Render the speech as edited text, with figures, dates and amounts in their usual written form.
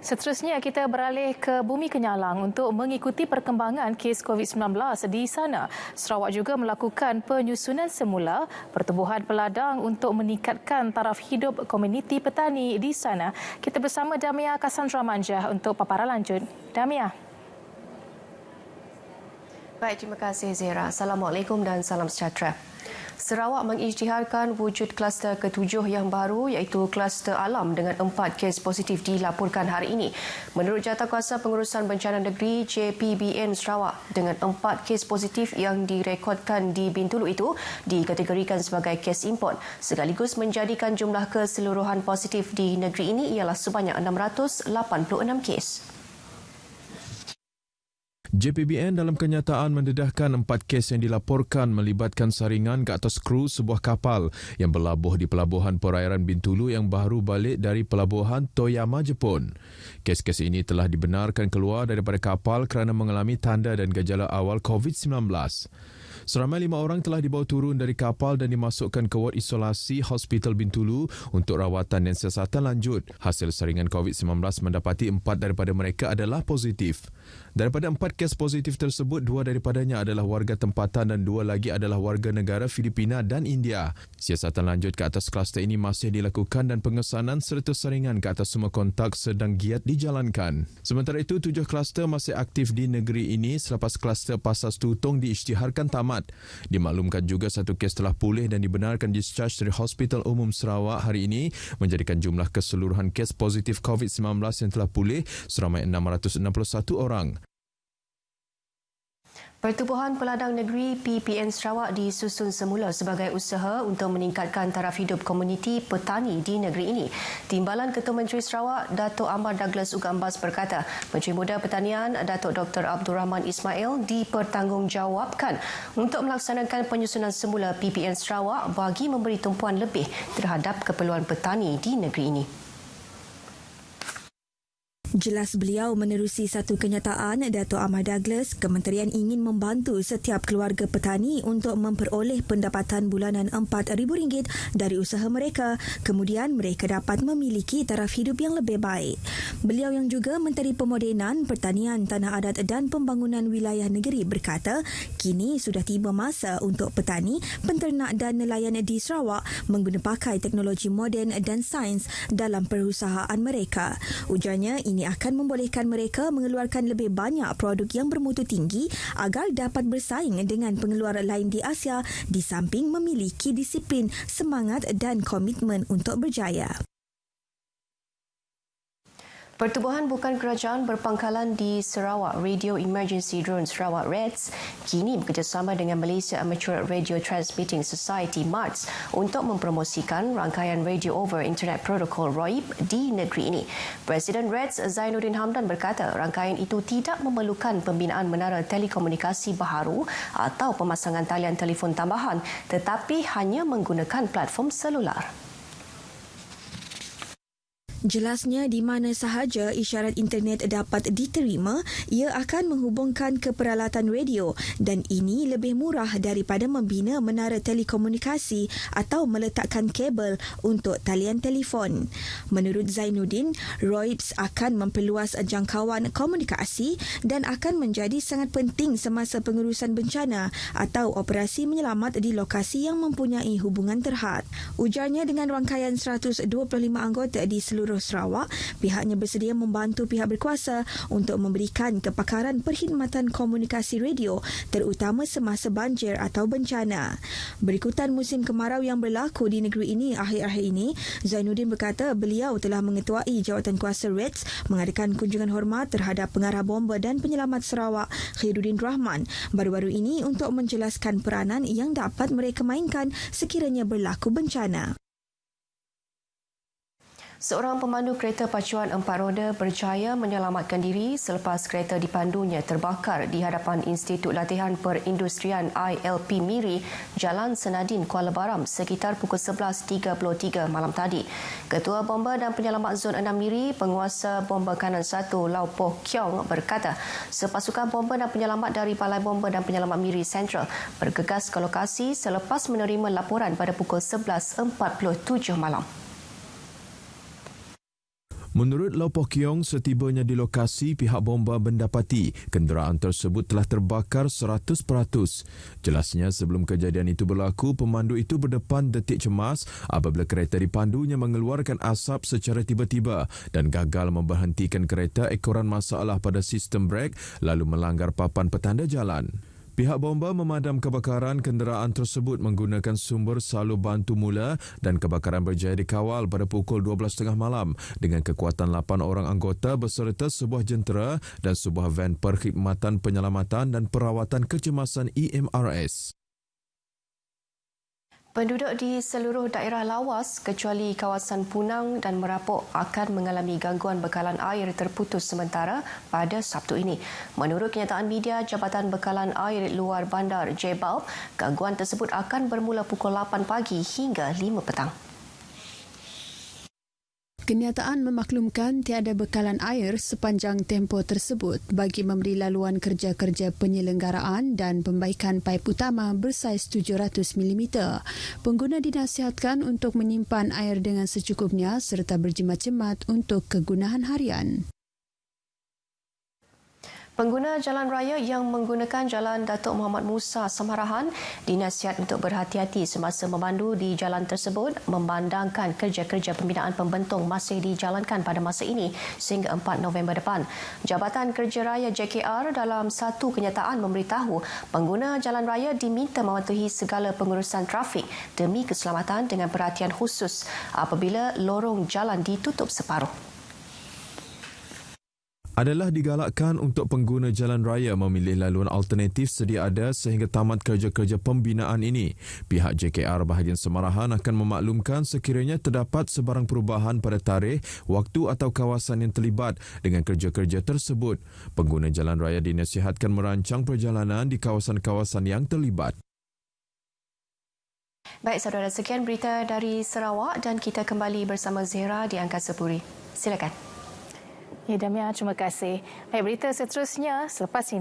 Seterusnya, kita beralih ke Bumi Kenyalang untuk mengikuti perkembangan kes COVID-19 di sana. Sarawak juga melakukan penyusunan semula pertubuhan peladang untuk meningkatkan taraf hidup komuniti petani di sana. Kita bersama Damia Cassandra Manjah untuk paparan lanjut. Damia. Baik, terima kasih Zira. Assalamualaikum dan salam sejahtera. Sarawak mengisytiharkan wujud kluster ketujuh yang baru iaitu kluster alam dengan 4 kes positif dilaporkan hari ini. Menurut Jawatankuasa Pengurusan Bencana Negeri JPBN Sarawak, dengan 4 kes positif yang direkodkan di Bintulu itu dikategorikan sebagai kes import sekaligus menjadikan jumlah keseluruhan positif di negeri ini ialah sebanyak 686 kes. JPBN dalam kenyataan mendedahkan 4 kes yang dilaporkan melibatkan saringan ke atas kru sebuah kapal yang berlabuh di Pelabuhan Perairan Bintulu yang baru balik dari Pelabuhan Toyama, Jepun. Kes-kes ini telah dibenarkan keluar daripada kapal kerana mengalami tanda dan gejala awal COVID-19. Seramai 5 orang telah dibawa turun dari kapal dan dimasukkan ke ward isolasi Hospital Bintulu untuk rawatan dan siasatan lanjut. Hasil saringan COVID-19 mendapati 4 daripada mereka adalah positif. Daripada 4 kes positif tersebut, 2 daripadanya adalah warga tempatan dan 2 lagi adalah warga negara Filipina dan India. Siasatan lanjut ke atas kluster ini masih dilakukan dan pengesanan serta saringan ke atas semua kontak sedang giat dijalankan. Sementara itu, 7 kluster masih aktif di negeri ini selepas kluster Pasas Tutong diisytiharkan tamat. Dimaklumkan juga 1 kes telah pulih dan dibenarkan discharge dari Hospital Umum Sarawak hari ini, menjadikan jumlah keseluruhan kes positif COVID-19 yang telah pulih seramai 661 orang. Pertubuhan Peladang Negeri PPN Sarawak disusun semula sebagai usaha untuk meningkatkan taraf hidup komuniti petani di negeri ini. Timbalan Ketua Menteri Sarawak, Datuk Ahmad Douglas Ugambas berkata, Menteri Muda Pertanian, Datuk Dr. Abdul Rahman Ismail dipertanggungjawabkan untuk melaksanakan penyusunan semula PPN Sarawak bagi memberi tumpuan lebih terhadap keperluan petani di negeri ini. Jelas beliau menerusi satu kenyataan Datuk Ahmad Douglas, kementerian ingin membantu setiap keluarga petani untuk memperoleh pendapatan bulanan RM4,000 dari usaha mereka. Kemudian mereka dapat memiliki taraf hidup yang lebih baik. Beliau yang juga Menteri Pemodenan, Pertanian, Tanah Adat dan Pembangunan Wilayah Negeri berkata, kini sudah tiba masa untuk petani, penternak dan nelayan di Sarawak mengguna pakai teknologi moden dan sains dalam perusahaan mereka. Ujarnya, ini akan membolehkan mereka mengeluarkan lebih banyak produk yang bermutu tinggi agar dapat bersaing dengan pengeluar lain di Asia di samping memiliki disiplin, semangat dan komitmen untuk berjaya. Pertubuhan bukan kerajaan berpangkalan di Sarawak, Radio Emergency Drone Sarawak REDS, kini bekerjasama dengan Malaysia Amateur Radio Transmitting Society MARTS untuk mempromosikan rangkaian Radio over Internet Protocol ROIP di negeri ini. Presiden REDS Zainuddin Hamdan berkata rangkaian itu tidak memerlukan pembinaan menara telekomunikasi baharu atau pemasangan talian telefon tambahan, tetapi hanya menggunakan platform selular. Jelasnya, di mana sahaja isyarat internet dapat diterima, ia akan menghubungkan ke peralatan radio dan ini lebih murah daripada membina menara telekomunikasi atau meletakkan kabel untuk talian telefon. Menurut Zainuddin, ROIPS akan memperluas jangkauan komunikasi dan akan menjadi sangat penting semasa pengurusan bencana atau operasi menyelamat di lokasi yang mempunyai hubungan terhad. Ujarnya, dengan rangkaian 125 anggota di seluruh Sarawak, pihaknya bersedia membantu pihak berkuasa untuk memberikan kepakaran perkhidmatan komunikasi radio terutama semasa banjir atau bencana. Berikutan musim kemarau yang berlaku di negeri ini akhir-akhir ini, Zainuddin berkata beliau telah mengetuai Jawatankuasa REDS mengadakan kunjungan hormat terhadap pengarah bomba dan penyelamat Sarawak Khairuddin Rahman baru-baru ini untuk menjelaskan peranan yang dapat mereka mainkan sekiranya berlaku bencana. Seorang pemandu kereta pacuan 4 roda berjaya menyelamatkan diri selepas kereta dipandunya terbakar di hadapan Institut Latihan Perindustrian ILP Miri, Jalan Senadin, Kuala Baram sekitar pukul 11.33 malam tadi. Ketua Bomba dan Penyelamat Zon 6 Miri, Penguasa Bomba Kanan 1 Lau Poh Kiong berkata, sepasukan bomba dan penyelamat dari Balai Bomba dan Penyelamat Miri Central bergegas ke lokasi selepas menerima laporan pada pukul 11.47 malam. Menurut Lau Poh Kiong, setibanya di lokasi, pihak bomba mendapati kenderaan tersebut telah terbakar 100%. Jelasnya sebelum kejadian itu berlaku, pemandu itu berdepan detik cemas apabila kereta dipandunya mengeluarkan asap secara tiba-tiba dan gagal memberhentikan kereta ekoran masalah pada sistem brek lalu melanggar papan petanda jalan. Pihak bomba memadam kebakaran kenderaan tersebut menggunakan sumber salur bantu mula dan kebakaran berjaya dikawal pada pukul 12.30 malam dengan kekuatan 8 orang anggota beserta sebuah jentera dan sebuah van perkhidmatan penyelamatan dan perawatan kecemasan EMRS. Penduduk di seluruh daerah lawas kecuali kawasan Punang dan Merapuk akan mengalami gangguan bekalan air terputus sementara pada Sabtu ini. Menurut kenyataan media Jabatan Bekalan Air Luar Bandar JBAL, gangguan tersebut akan bermula pukul 8 pagi hingga 5 petang. Kenyataan memaklumkan tiada bekalan air sepanjang tempoh tersebut bagi memberi laluan kerja-kerja penyelenggaraan dan pembaikan paip utama bersaiz 700 mm. Pengguna dinasihatkan untuk menyimpan air dengan secukupnya serta berjimat-jimat untuk kegunaan harian. Pengguna jalan raya yang menggunakan Jalan Datuk Muhammad Musa Samarahan dinasihat untuk berhati-hati semasa memandu di jalan tersebut memandangkan kerja-kerja pembinaan pembentung masih dijalankan pada masa ini sehingga 4 November depan. Jabatan Kerja Raya JKR dalam satu kenyataan memberitahu pengguna jalan raya diminta mematuhi segala pengurusan trafik demi keselamatan dengan perhatian khusus apabila lorong jalan ditutup separuh. Adalah digalakkan untuk pengguna jalan raya memilih laluan alternatif sedia ada sehingga tamat kerja-kerja pembinaan ini. Pihak JKR bahagian Samarahan akan memaklumkan sekiranya terdapat sebarang perubahan pada tarikh, waktu atau kawasan yang terlibat dengan kerja-kerja tersebut. Pengguna jalan raya dinasihatkan merancang perjalanan di kawasan-kawasan yang terlibat. Baik saudara, sekian berita dari Sarawak dan kita kembali bersama Zehra di Angkasa Puri. Silakan. Ya, Damia, terima kasih. Baik, berita seterusnya selepas ini.